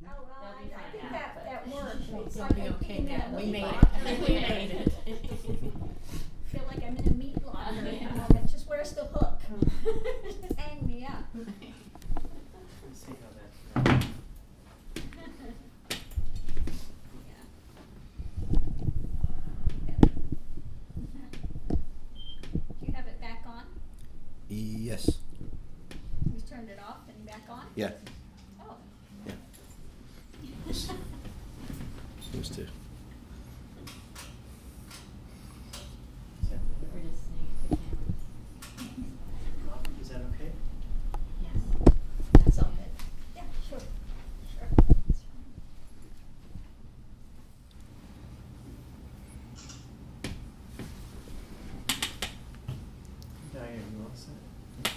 Oh, well, They'll be I fine think now, that, but- that works. It's They'll like be I'm okay being in now. a We meat made locker. it. We made it. Feel like I'm in a meat locker at the moment. Just where's the hook? Just hang me up. Let's see how that goes. Do you have it back on? Yes. We turned it off and back on? Yeah. Oh. Yeah. Seems to. We're just seeing the cameras. Is that okay? Yes. That's So all good. Yeah, sure. Sure. Diane, you all set?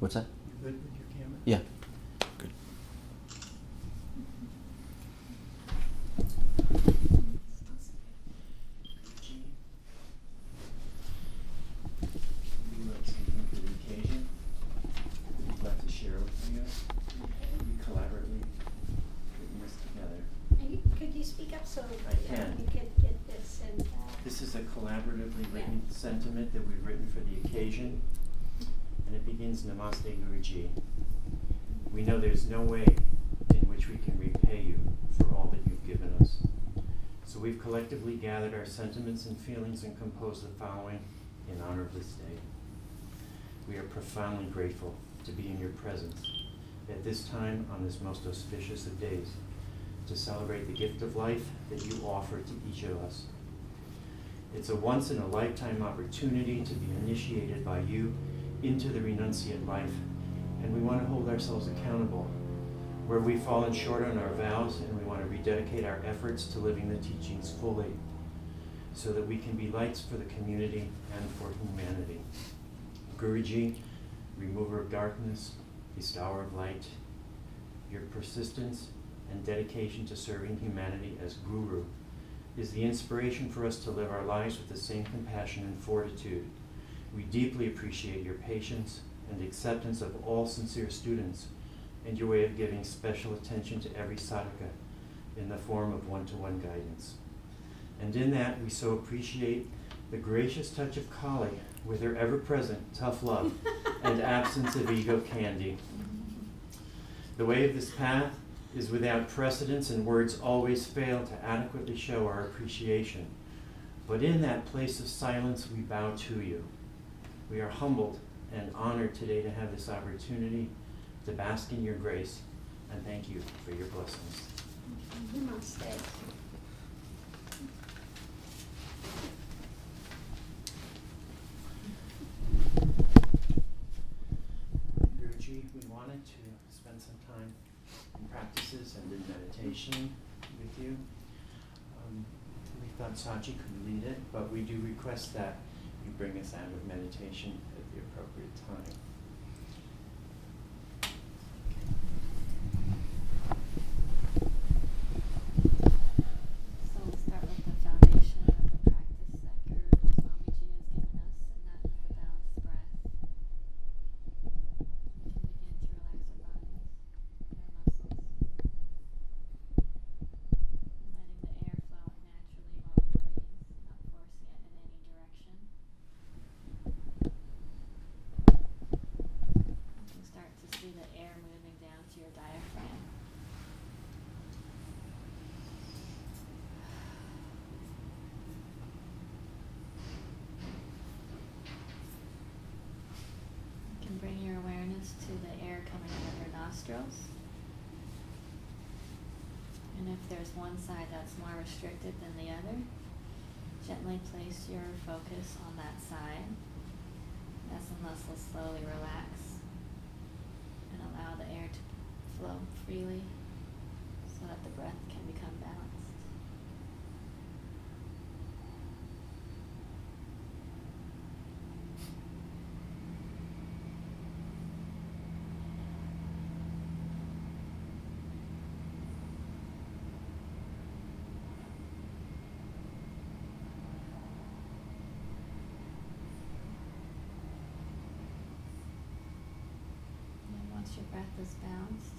What's that? You good with your camera? Yeah. Good. Gene? Would you like something for the occasion? I'd love to share with you. We collaboratively putting this together. Could you speak up so I can. we could get this and This is a collaboratively written sentiment that we've written for the occasion, and it begins Namaste Guruji. We know there's no way in which we can repay you for all that you've given us. So we've collectively gathered our sentiments and feelings and composed the following in honor of this day. We are profoundly grateful to be in your presence at this time on this most auspicious of days to celebrate the gift of life that you offer to each of us. It's a once-in-a-lifetime opportunity to be initiated by you into the renunciate life, and we want to hold ourselves accountable where we've fallen short on our vows, and we want to rededicate our efforts to living the teachings fully so that we can be lights for the community and for humanity. Guruji, remover of darkness, bestower of light, your persistence and dedication to serving humanity as Guru is the inspiration for us to live our lives with the same compassion and fortitude. We deeply appreciate your patience and acceptance of all sincere students and your way of giving special attention to every sadhaka in the form of one-to-one guidance. And in that, we so appreciate the gracious touch of Kali with her ever-present tough love and absence of ego candy. The way of this path is without precedence, and words always fail to adequately show our appreciation. But in that place of silence, we bow to you. We are humbled and honored today to have this opportunity to bask in your grace, and thank you for your blessings. Namaste. Guruji, we wanted to spend some time in practices and in meditation with you. We thought Saji could lead it, but we do request that you bring us out of meditation at the appropriate time. So we'll start with the foundation of the practice that Guru Swamiji has given us, and that is the balanced breath. We can begin to relax our bodies and our muscles, letting the air flow out naturally while we breathe, not forcing it in any direction. You can start to see the air moving down to your diaphragm. You can bring your awareness to the air coming out of your nostrils. And if there's one side that's more restricted than the other, gently place your focus on that side as the muscles slowly relax and allow the air to flow freely so that the breath can become balanced. And once your breath is balanced,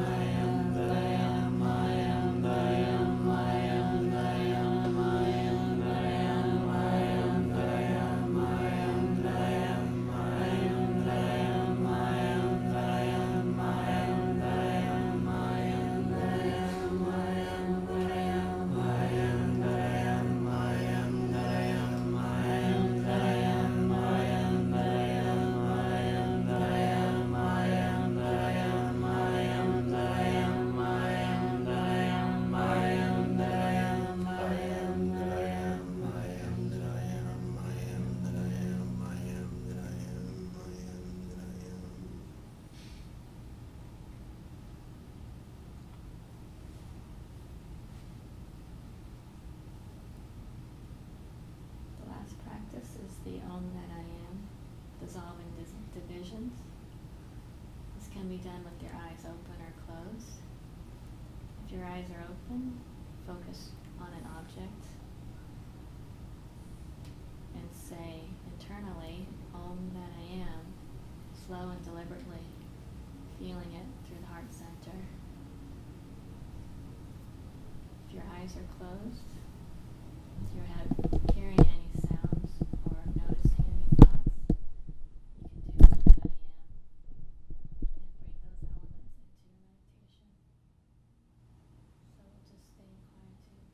The last practice is the Om That I Am, dissolving divisions. This can be done with your eyes open or closed. If your eyes are open, focus on an object and say internally, Om That I Am, slow and deliberately, feeling it through the heart center. If your eyes are closed, if you're hearing any sounds or noticing any thoughts, you can do Om That I Am and bring those elements into your meditation. So we'll just stay in quietude.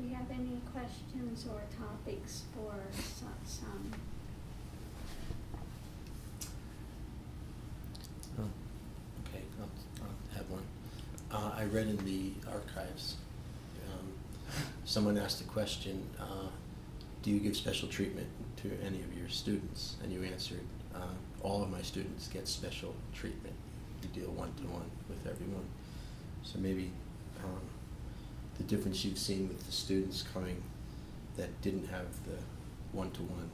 we have any questions or topics for satsang? Oh, okay, I'll have one. I read in the archives, someone asked a question, do you give special treatment to any of your students? And you answered, all of my students get special treatment. You deal one-to-one with everyone. So maybe the difference you've seen with the students coming that didn't have the one-to-one,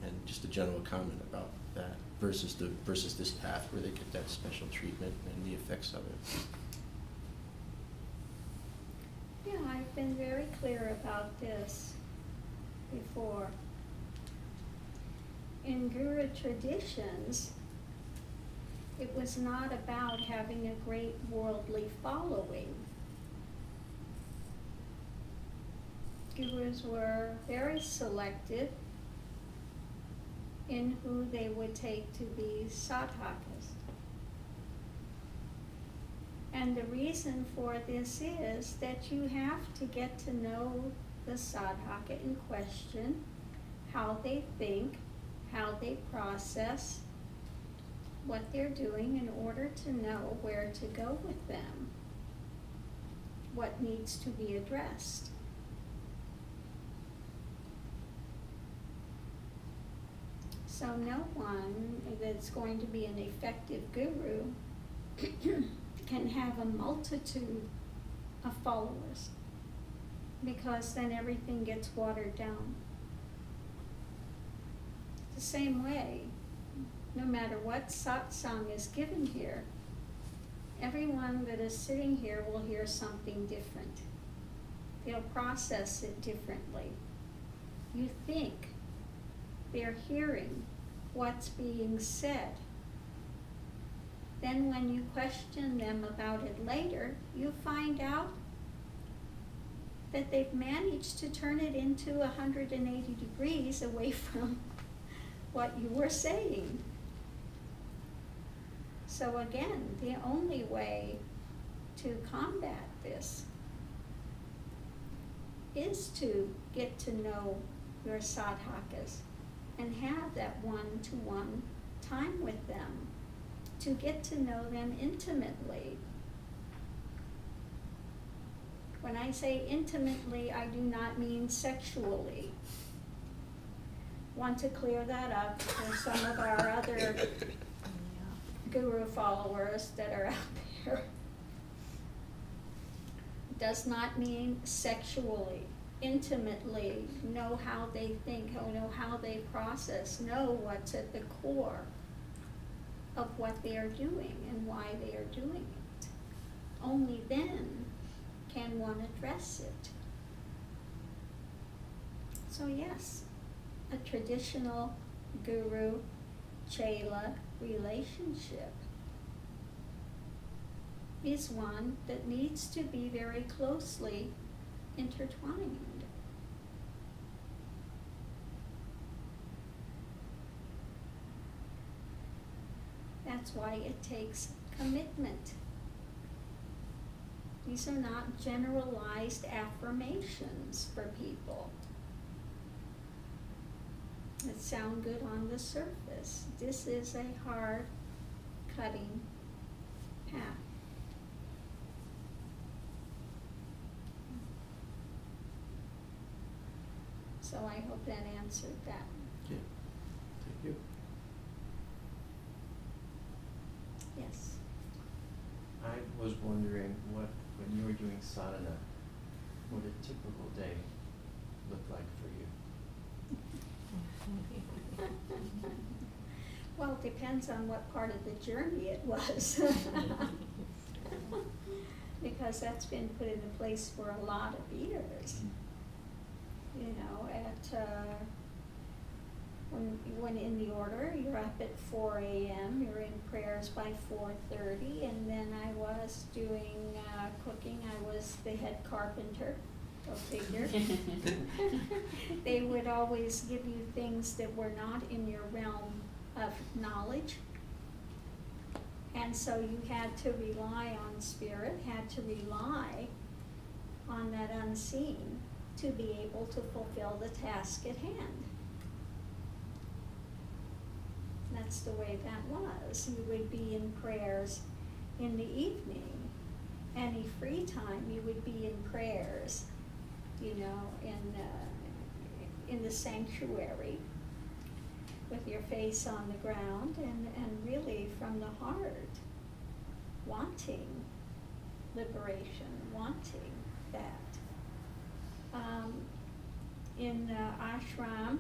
and just a general comment about that versus this path where they get that special treatment and the effects of it. Yeah, I've been very clear about this before. In Guru traditions, it was not about having a great worldly following. Gurus were very selective in who they would take to be sadhakas. And the reason for this is that you have to get to know the sadhaka in question, how they think, how they process, what they're doing in order to know where to go with them, what needs to be addressed. So no one that's going to be an effective guru can have a multitude of followers, because then everything gets watered down. The same way, no matter what satsang is given here, everyone that is sitting here will hear something different. They'll process it differently. You think they're hearing what's being said. Then when you question them about it later, you find out that they've managed to turn it into 180 degrees away from what you were saying. So again, the only way to combat this is to get to know your sadhakas and have that one-to-one time with them, to get to know them intimately. When I say intimately, I do not mean sexually. Want to clear that up for some of our other guru followers that are out there. Does not mean sexually. Intimately, know how they think, know how they process, know what's at the core of what they are doing and why they are doing it. Only then can one address it. So yes, a traditional guru-chela relationship is one that needs to be very closely intertwined. That's why it takes commitment. These are not generalized affirmations for people that sound good on the surface. This is a hard, cutting path. So I hope that answered that. Yeah, thank you. Yes. I was wondering when you were doing sadhana, what a typical day looked like for you. Well, it depends on what part of the journey it was. Because that's been put into place for a lot of years. You know, when in the order, you're up at 4 a.m., you're in prayers by 4:30, and then I was doing cooking. I was the head carpenter, go figure. They would always give you things that were not in your realm of knowledge. And so you had to rely on spirit, had to rely on that unseen to be able to fulfill the task at hand. That's the way that was. You would be in prayers in the evening. Any free time, you would be in prayers, you know, in the sanctuary with your face on the ground and really from the heart, wanting liberation, wanting that. In the ashram,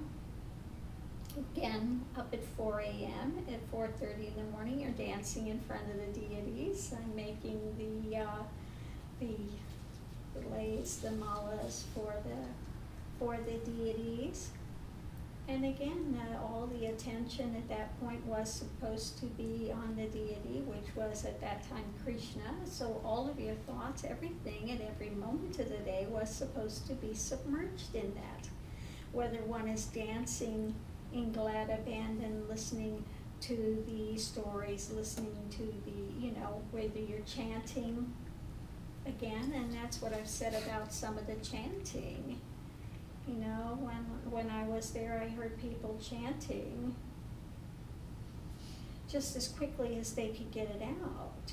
again, up at 4 a.m., at 4:30 in the morning, you're dancing in front of the deities and making the lays, the malas for the deities. And again, all the attention at that point was supposed to be on the deity, which was at that time Krishna. So all of your thoughts, everything at every moment of the day was supposed to be submerged in that. Whether one is dancing in glad abandon, listening to the stories, listening to the, you know, whether you're chanting again, and that's what I've said about some of the chanting. You know, when I was there, I heard people chanting just as quickly as they could get it out.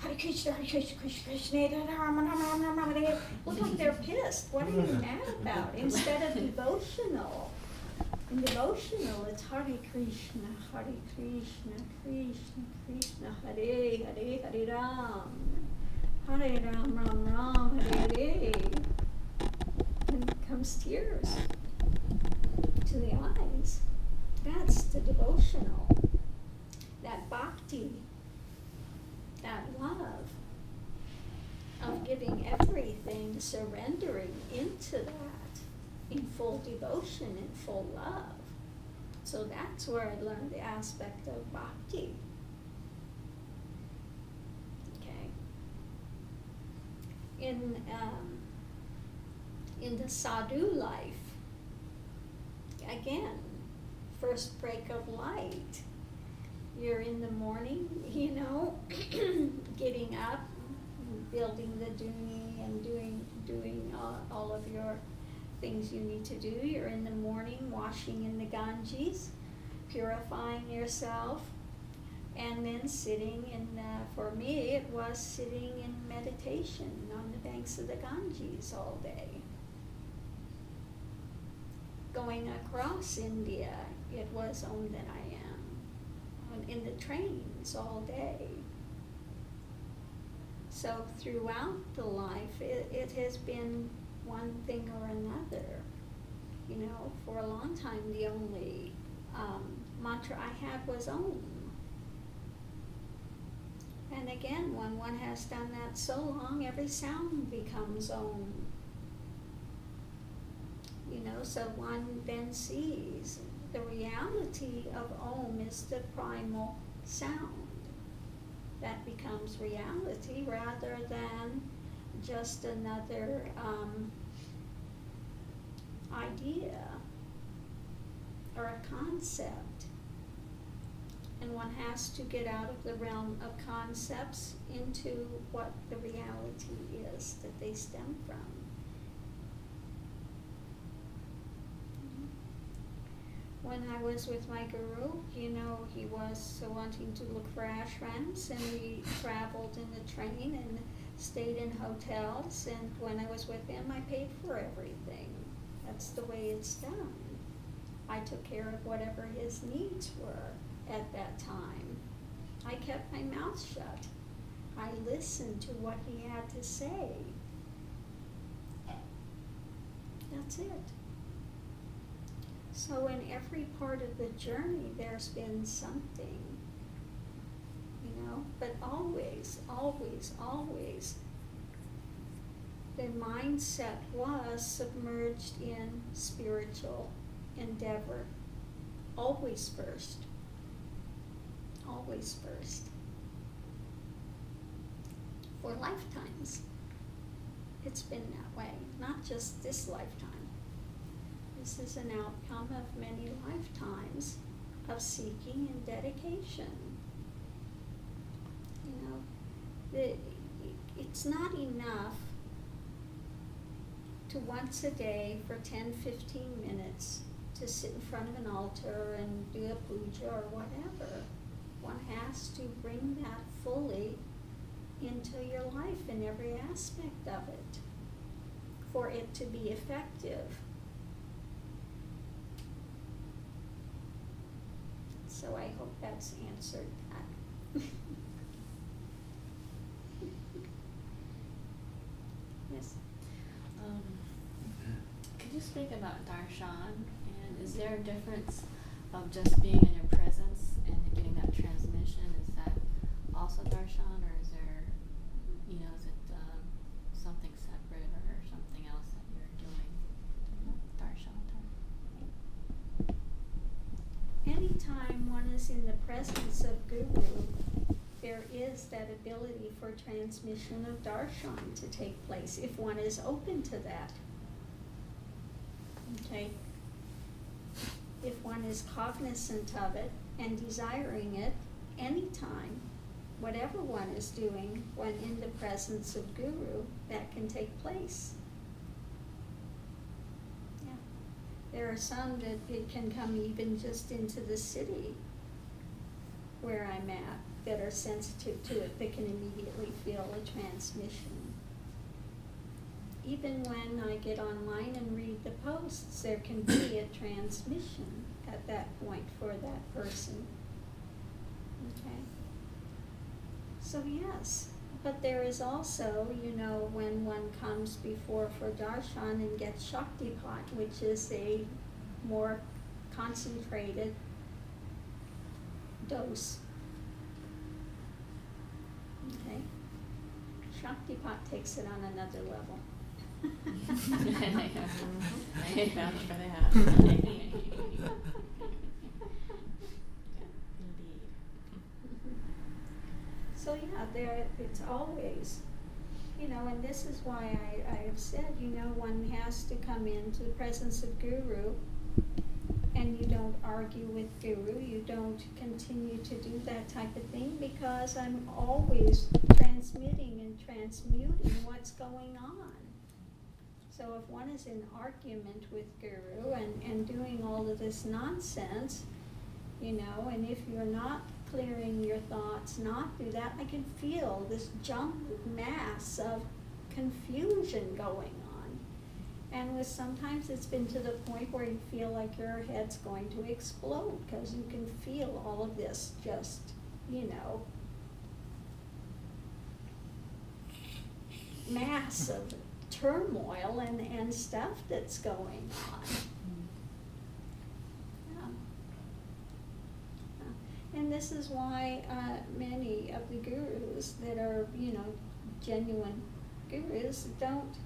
Hare Krishna, Hare Krishna, Krishna Krishna, Hare Rama, Rama Rama, Hare. Look like they're pissed. What are you mad about? Instead of devotional. In devotional, it's Hare Krishna, Hare Krishna, Krishna Krishna, Hare Hare, Hare Ram, Hare Ram, Ram Ram, Hare Hare. And comes tears to the eyes. That's the devotional. That bhakti, that love of giving everything, surrendering into that in full devotion, in full love. So that's where I learned the aspect of bhakti. Okay. In the sadhu life, again, first break of light. You're in the morning, you know, getting up, building the dhuni and doing all of your things you need to do. You're in the morning washing in the Ganges, purifying yourself, and then sitting in, for me, it was sitting in meditation on the banks of the Ganges all day. Going across India, it was Om That I Am, in the trains all day. So throughout the life, it has been one thing or another. You know, for a long time, the only mantra I had was Om. And again, when one has done that so long, every sound becomes Om. You know, so one then sees the reality of Om is the primal sound. That becomes reality rather than just another idea or a concept. And one has to get out of the realm of concepts into what the reality is that they stem from. When I was with my guru, you know, he was wanting to look for ashrams, and we traveled in the train and stayed in hotels, and when I was with him, I paid for everything. That's the way it's done. I took care of whatever his needs were at that time. I kept my mouth shut. I listened to what he had to say. That's it. So in every part of the journey, there's been something, you know, but always, always, always, the mindset was submerged in spiritual endeavor. Always first. Always first. For lifetimes, it's been that way, not just this lifetime. This is an outcome of many lifetimes of seeking and dedication. You know, it's not enough to once a day for 10-15 minutes to sit in front of an altar and do a puja or whatever. One has to bring that fully into your life in every aspect of it for it to be effective. So I hope that's answered that. Yes. Could you speak about darshan? And is there a difference of just being in your presence and getting that transmission? Is that also darshan, or is there, is it something separate or something else that you're doing? Darshan. Anytime one is in the presence of Guru, there is that ability for transmission of darshan to take place if one is open to that. Okay? If one is cognizant of it and desiring it, anytime, whatever one is doing when in the presence of Guru, that can take place. Yeah. There are some that it can come even just into the city where I'm at that are sensitive to it, that can immediately feel a transmission. Even when I get online and read the posts, there can be a transmission at that point for that person. Okay? So yes, but there is also, when one comes before for darshan and gets Shaktipat, which is a more concentrated dose. Okay? Shaktipat takes it on another level. I vouch for that. Indeed. So yeah, it's always, and this is why I have said, one has to come into the presence of Guru, and you don't argue with Guru, you don't continue to do that type of thing, because I'm always transmitting and transmuting what's going on. So if one is in argument with Guru and doing all of this nonsense, and if you're not clearing your thoughts, not do that, I can feel this jumbled mass of confusion going on. And sometimes it's been to the point where you feel like your head's going to explode, because you can feel all of this just, mass of turmoil and stuff that's going on. And this is why many of the gurus that are, genuine gurus don't,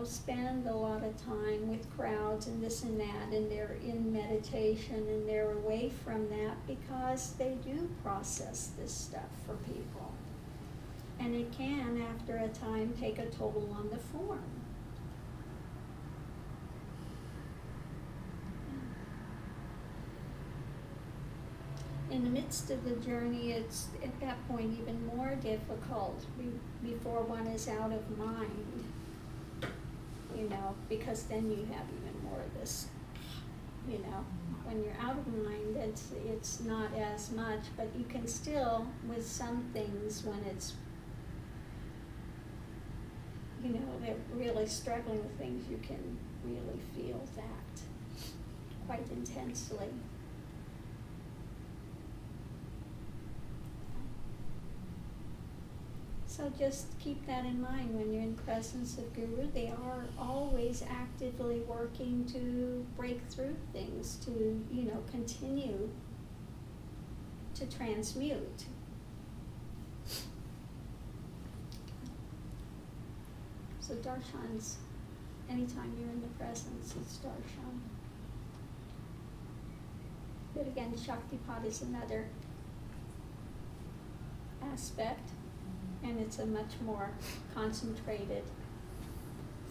spend a lot of time with crowds and this and that, and they're in meditation and they're away from that, because they do process this stuff for people. And it can, after a time, take a toll on the form. In the midst of the journey, it's at that point even more difficult before one is out of mind, because then you have even more of this, when you're out of mind, it's not as much, but you can still, with some things, when it's, they're really struggling with things, you can really feel that quite intensely. So just keep that in mind when you're in presence of Guru. They are always actively working to break through things, to, continue to transmute. So darshan's, anytime you're in the presence, it's darshan. But again, Shaktipat is another aspect, and it's a much more concentrated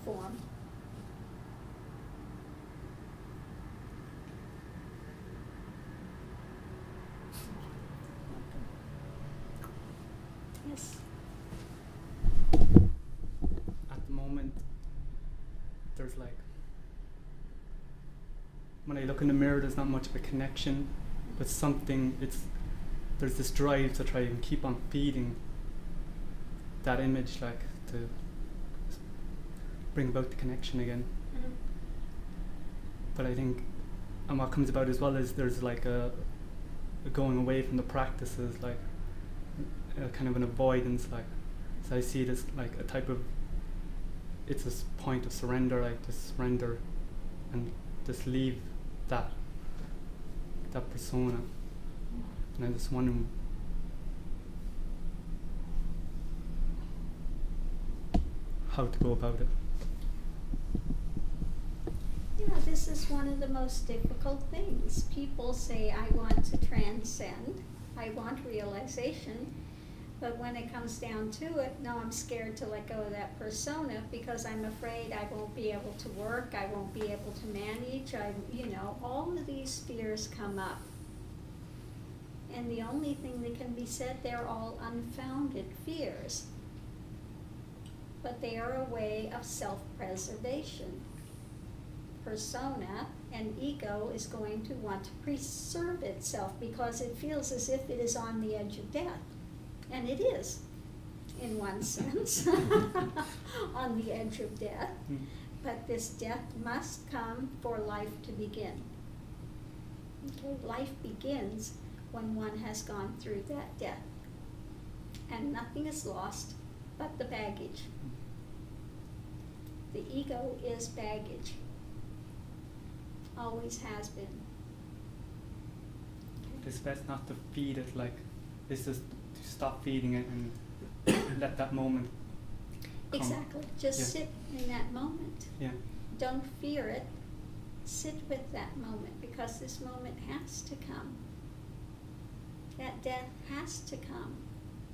form. Yes. At the moment, there's like, when I look in the mirror, there's not much of a connection, but there's this drive to try and keep on feeding that image, like to bring about the connection again. Mhm. But I think, and what comes about as well is there's like a going away from the practices, like a kind of an avoidance, like, so I see it as like a type of, it's a point of surrender, like just surrender and just leave that persona. And I just wonder how to go about it. Yeah, this is one of the most difficult things. People say, I want to transcend, I want realization, but when it comes down to it, no, I'm scared to let go of that persona because I'm afraid I won't be able to work, I won't be able to manage, all of these fears come up. And the only thing that can be said, they're all unfounded fears. But they are a way of self-preservation. Persona and ego is going to want to preserve itself because it feels as if it is on the edge of death. And it is, in one sense, on the edge of death. But this death must come for life to begin. Okay, life begins when one has gone through that death. And nothing is lost but the baggage. The ego is baggage. Always has been. Okay. It's best not to feed it, like, it's just to stop feeding it and let that moment come. Exactly. Just sit in that moment. Yeah. Don't fear it. Sit with that moment because this moment has to come. That death has to come.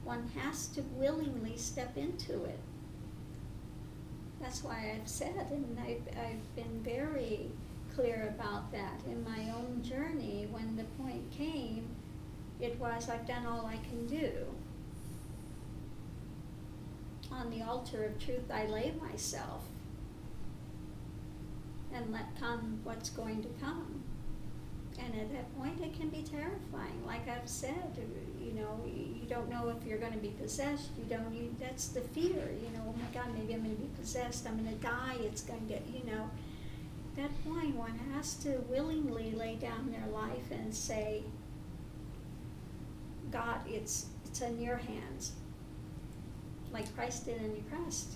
One has to willingly step into it. That's why I've said, and I've been very clear about that in my own journey. When the point came, it was, I've done all I can do. On the altar of truth, I lay myself and let come what's going to come. And at that point, it can be terrifying. Like I've said, you don't know if you're going to be possessed. That's the fear. Oh my God, maybe I'm going to be possessed. I'm going to die. It's going to get, At that point, one has to willingly lay down their life and say, God, it's in your hands. Like Christ did in the crest.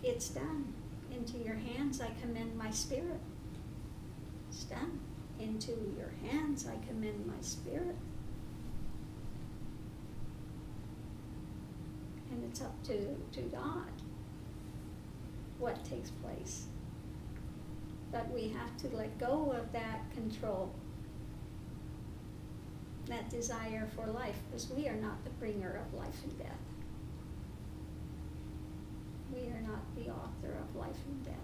It's done. Into your hands I commend my spirit. It's done. Into your hands I commend my spirit. And it's up to God what takes place. But we have to let go of that control, that desire for life, because we are not the bringer of life and death. We are not the author of life and death.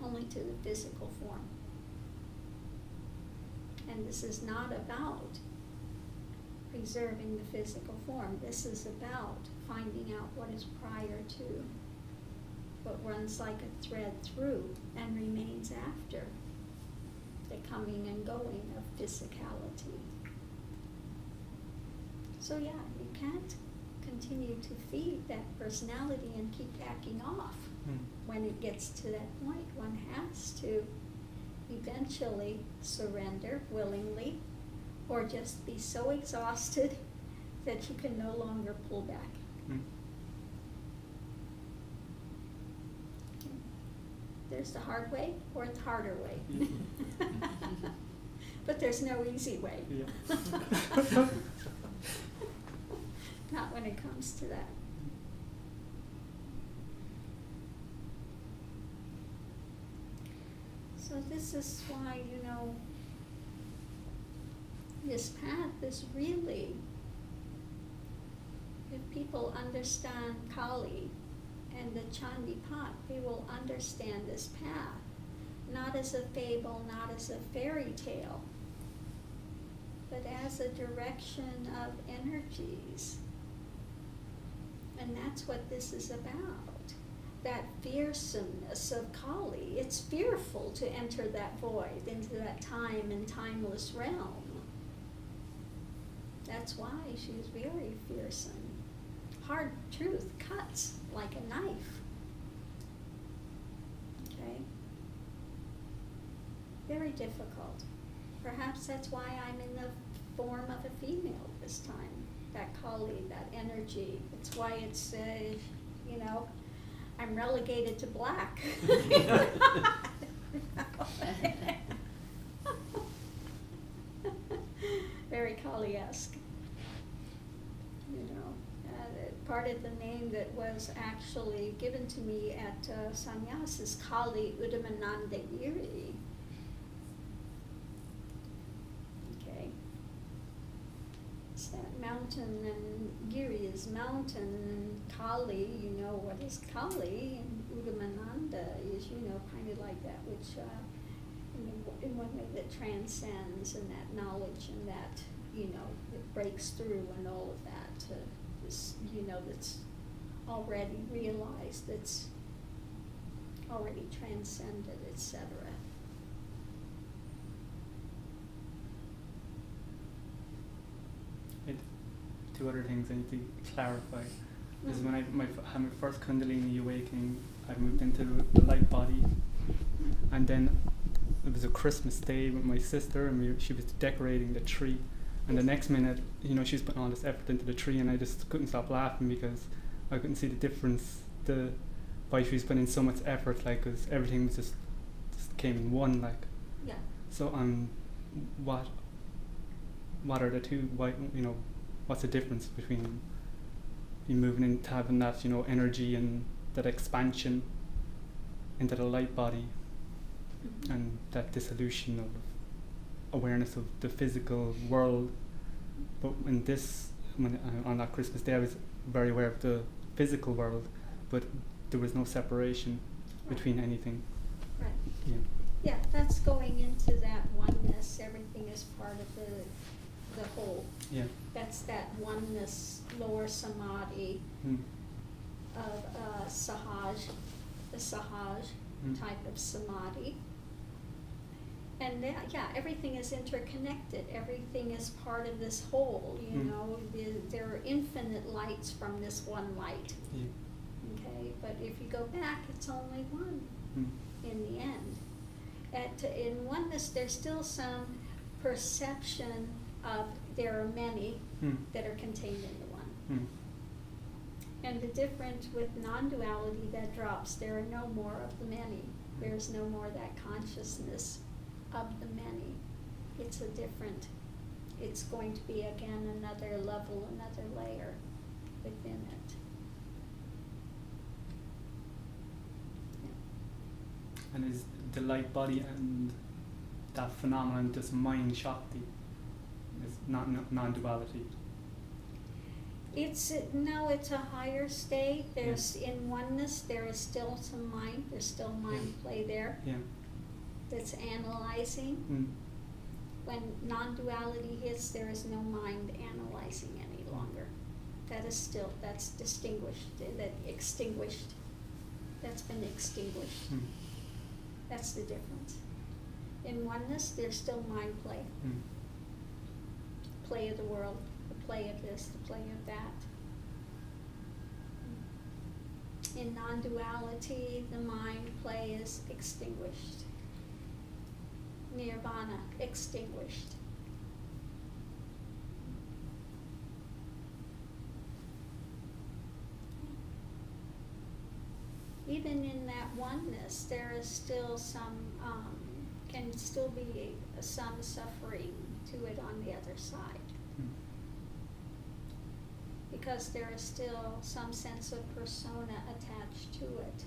Only to the physical form. And this is not about preserving the physical form. This is about finding out what is prior to, what runs like a thread through and remains after the coming and going of physicality. So yeah, you can't continue to feed that personality and keep backing off. When it gets to that point, one has to eventually surrender willingly, or just be so exhausted that you can no longer pull back. There's the hard way or the harder way. But there's no easy way. Not when it comes to that. So this is why, this path is really, if people understand Kali and the Chandi Path, they will understand this path, not as a fable, not as a fairy tale, but as a direction of energies And that's what this is about. That fearsomeness of Kali. It's fearful to enter that void, into that time and timeless realm. That's why she's very fearsome. Hard truth cuts like a knife. Okay? Very difficult. Perhaps that's why I'm in the form of a female this time. That Kali, that energy. It's why it's, you know, I'm relegated to black. Very Kali-esque. You know, part of the name that was actually given to me at sannyas is Kali Udamananda Giri. Okay. It's that mountain, and Giri is mountain, and Kali, you know what is Kali, and Udamananda is, you know, kind of like that which in one way that transcends, and that knowledge, and that, you know, that breaks through, and all of that, this, you know, that's already realized, that's already transcended, etc. Two other things I need to clarify is when I had my first Kundalini awakening, I moved into the light body, and then it was a Christmas day with my sister, and she was decorating the tree, and the next minute, you know, she's putting all this effort into the tree, and I just couldn't stop laughing because I couldn't see the difference, why she was putting in so much effort, like, cause everything was just came in one, like. Yeah. So what are the two? Why, you know, what's the difference between you moving into having that, you know, energy and that expansion into the light body, and that dissolution of awareness of the physical world? But in this, on that Christmas day, I was very aware of the physical world, but there was no separation between anything. Right. Yeah. Yeah, that's going into that oneness. Everything is part of the whole. Yeah. That's that oneness, lower samadhi of sahaj, the sahaj type of samadhi. And yeah, everything is interconnected. Everything is part of this whole, you know. There are infinite lights from this one light. Yeah. Okay, but if you go back, it's only one in the end. In oneness, there's still some perception of there are many that are contained in the one. And the difference with non-duality, that drops. There are no more of the many. There's no more that consciousness of the many. It's a different, it's going to be again another level, another layer within it. Yeah. And is the light body and that phenomenon just mind Shakti? It's not non-duality? It's a higher state. There's in oneness, there is still some mind. There's still mind play there. Yeah. That's analyzing. When non-duality hits, there is no mind analyzing any longer. That's distinguished, extinguished. That's been extinguished. That's the difference. In oneness, there's still mind play. Play of the world, the play of this, the play of that. In non-duality, the mind play is extinguished. Nirvana, extinguished. Even in that oneness, there is still some, can still be some suffering to it on the other side. Because there is still some sense of persona attached to it.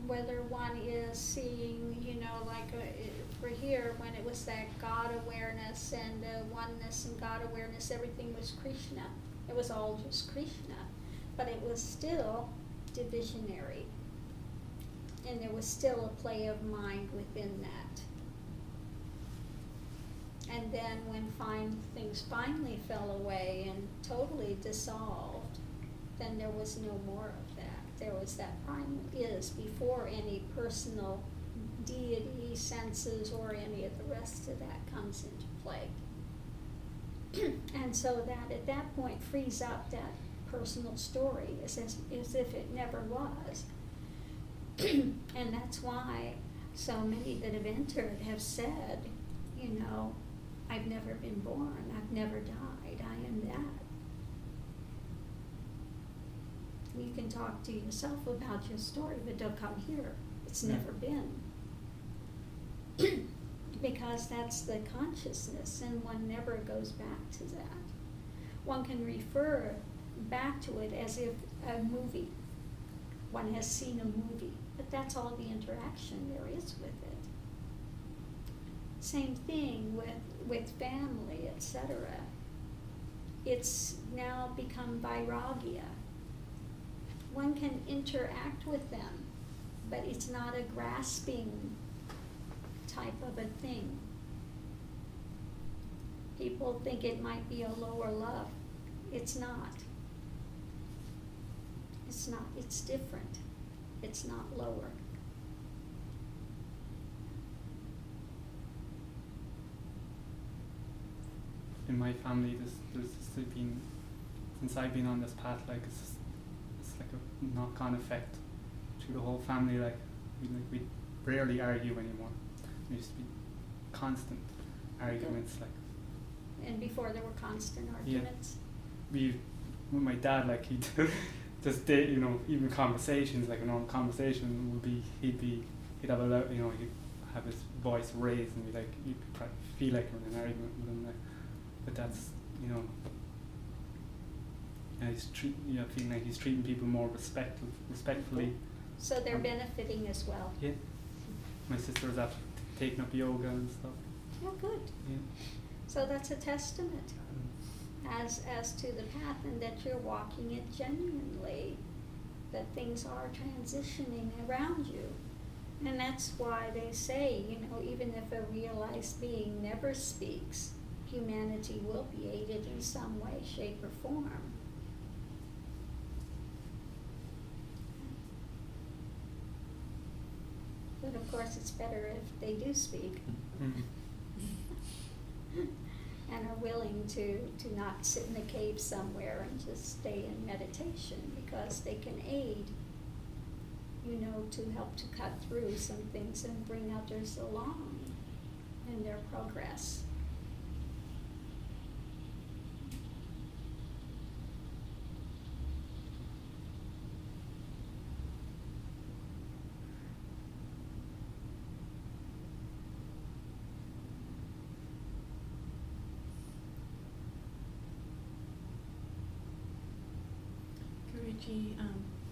Whether one is seeing, you know, like for here, when it was that God awareness and oneness and God awareness, everything was Krishna. It was all just Krishna. But it was still divisionary. And there was still a play of mind within that. And then when things finally fell away and totally dissolved, then there was no more of that. There was that primal is before any personal deity senses or any of the rest of that comes into play. And so that at that point frees up that personal story as if it never was. And that's why so many that have entered have said, you know, I've never been born, I've never died, I am that. You can talk to yourself about your story, but don't come here. It's never been. Because that's the consciousness, and one never goes back to that. One can refer back to it as if a movie. One has seen a movie, but that's all the interaction there is with it. Same thing with family, etc. It's now become vairagya. One can interact with them, but it's not a grasping type of a thing. People think it might be a lower love. It's not. It's not. It's different. It's not lower. In my family, there's been, since I've been on this path, like it's like a knock-on effect through the whole family. Like we rarely argue anymore. There used to be constant arguments, like. And before there were constant arguments. Yeah. With my dad, like he'd just you know, even conversations, like a normal conversation would be, he'd have a loud, you know, he'd have his voice raised, and be like, you could probably feel like you're in an argument with him, like. But that's, you know, and feeling like he's treating people more respectfully. So they're benefiting as well. Yeah. My sister was after taking up yoga and stuff. Oh, good. Yeah. So that's a testament as to the path, and that you're walking it genuinely, that things are transitioning around you. And that's why they say, you know, even if a realized being never speaks, humanity will be aided in some way, shape, or form. But of course it's better if they do speak. And are willing to not sit in a cave somewhere and just stay in meditation, because they can aid, you know, to help to cut through some things and bring others along in their progress. Guruji,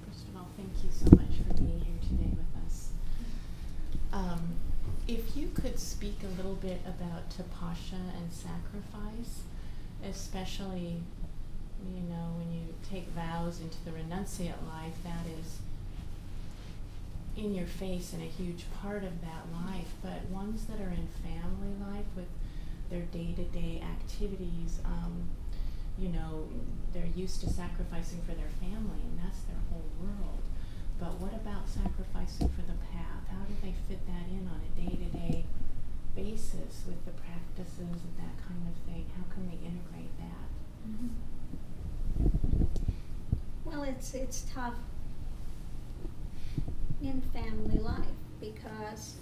first of all, thank you so much for being here today with us. If you could speak a little bit about tapasya and sacrifice, especially, you know, when you take vows into the renunciate life, that is in your face and a huge part of that life, but ones that are in family life with their day-to-day activities, you know, they're used to sacrificing for their family, and that's their whole world. But what about sacrificing for the path? How do they fit that in on a day-to-day basis with the practices and that kind of thing? How can they integrate that? Mm-hmm. Well, it's tough in family life, because,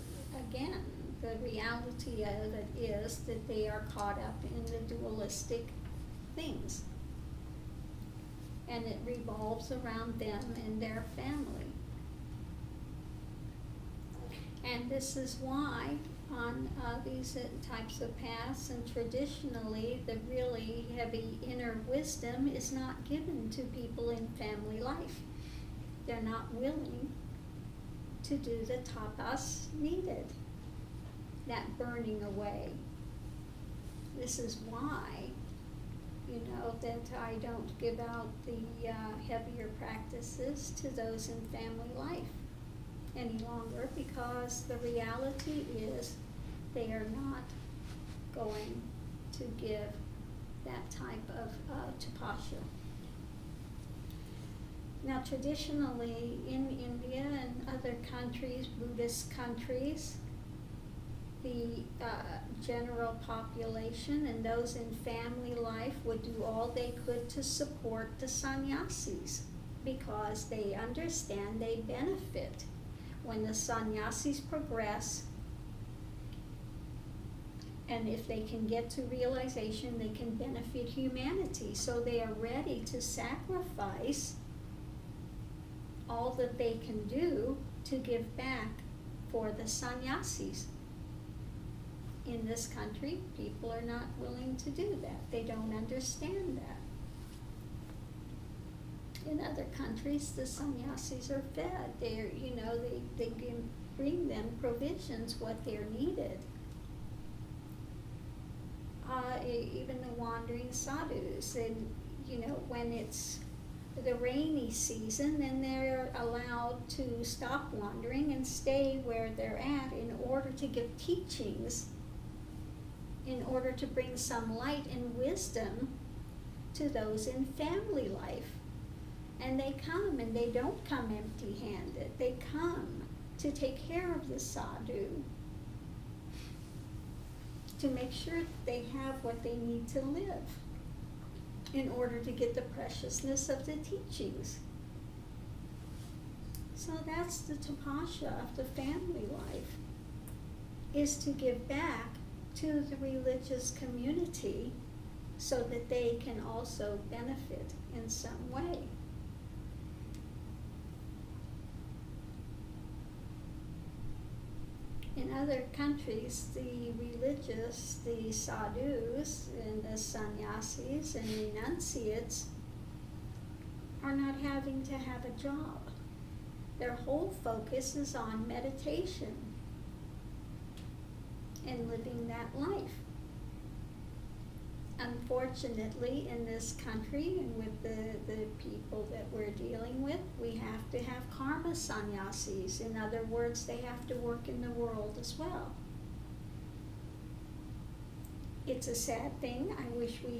again, the reality of it is that they are caught up in the dualistic things, and it revolves around them and their family. And this is why on these types of paths, and traditionally the really heavy inner wisdom is not given to people in family life. They're not willing to do the tapas needed, that burning away. This is why, you know, that I don't give out the heavier practices to those in family life any longer, because the reality is they are not going to give that type of tapasya. Now, traditionally in India and other countries, Buddhist countries, the general population and those in family life would do all they could to support the sannyasis because they understand they benefit. When the sannyasis progress, and if they can get to realization, they can benefit humanity. So they are ready to sacrifice all that they can do to give back for the sannyasis. In this country, people are not willing to do that. They don't understand that. In other countries, the sannyasis are fed. They're, they bring them provisions, what they're needed. Even the wandering sadhus, and when it's the rainy season, then they're allowed to stop wandering and stay where they're at in order to give teachings, in order to bring some light and wisdom to those in family life. And they come, and they don't come empty-handed. They come to take care of the sadhu, to make sure that they have what they need to live in order to get the preciousness of the teachings. So that's the tapasya of the family life, is to give back to the religious community so that they can also benefit in some way. In other countries, the religious, the sadhus and the sannyasis and renunciates are not having to have a job. Their whole focus is on meditation and living that life. Unfortunately, in this country and with the people that we're dealing with, we have to have karma sannyasis. In other words, they have to work in the world as well. It's a sad thing. I wish we